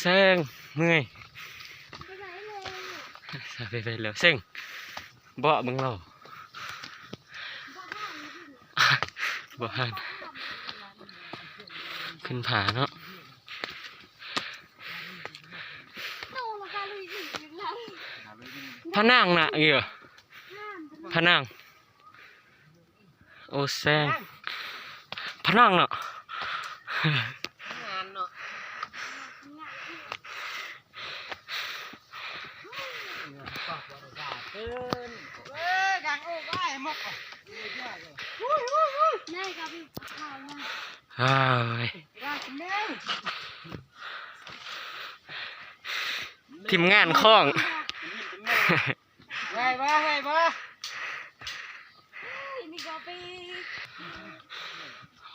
แซงเมื่อยไปแล้วเซ็งบ่มึงเราบ่หันขึ้นผาเนาะพะนางน่ะเงี้ยพะนางโอ้แซงพะนางเนาะทีมงานคล้องให้บ้า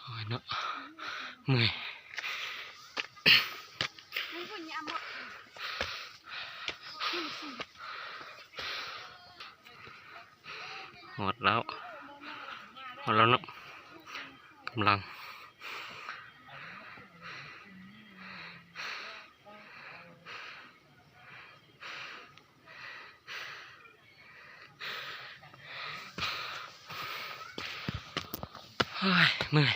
โอ้ยเนาะเมื่อยหมดแล้วเนาะกำลังเฮ้ยเมื่อย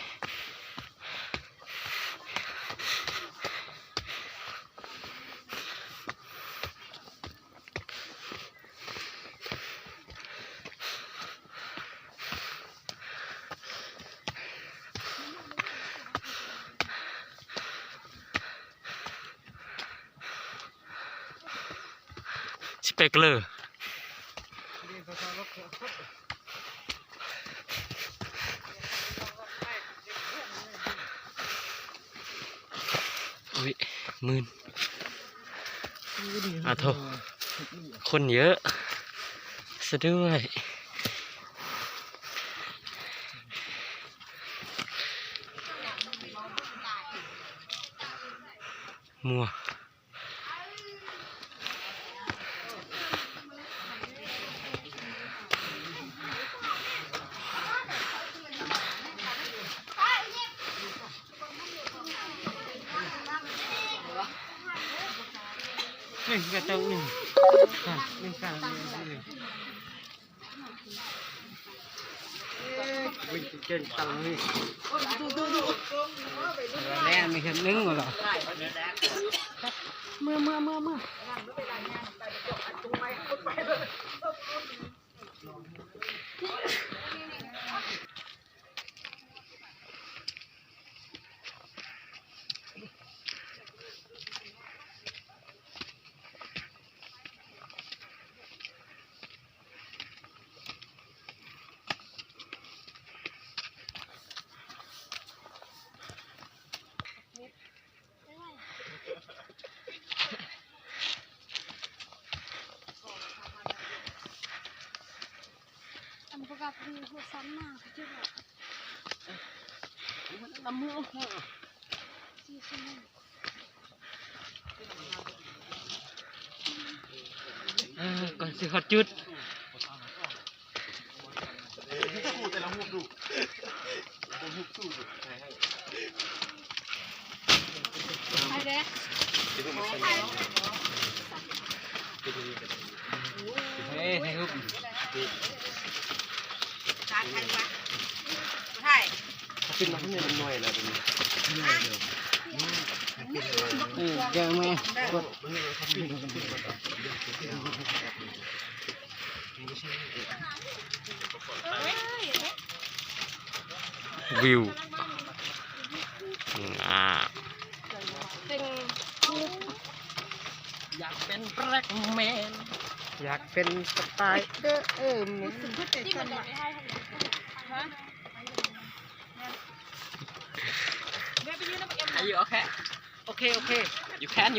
สเปกเลอร์อุ้ยมืนโถคนเยอะซะด้วยมัวกระเจ้าหนึ่งการวิ่งเจนตังนี่แน่ไม่เห็นนึงหรอเมื่อกับคือหัวซ้ำหน้าเขาจะแบบน้ำมือก่อนสิขอจุดแต่ละหูดูไปเด้เฮ้ยให้หุบขึ้นมาข้างในมันหน่อยแล้วตรงนี้เยอะไหมวิวอยากเป็นแบล็คแมนอยากเป็นสไตล์Are you okay? Okay. You can.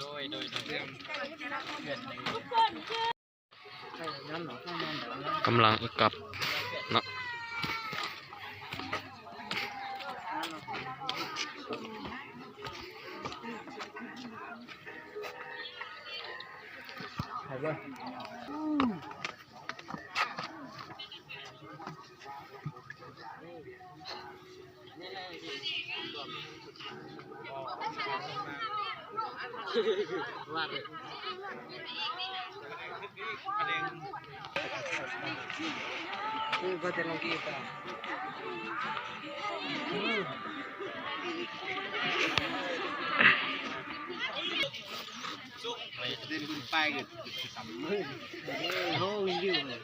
โดยกำลังกลับเนาะ ว่าเลยก็จะลองกินกันเดินบุญไปกันสามมื้อโอ้ยยืมเลย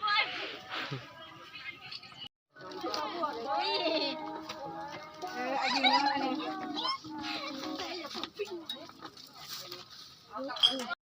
อายุนั้น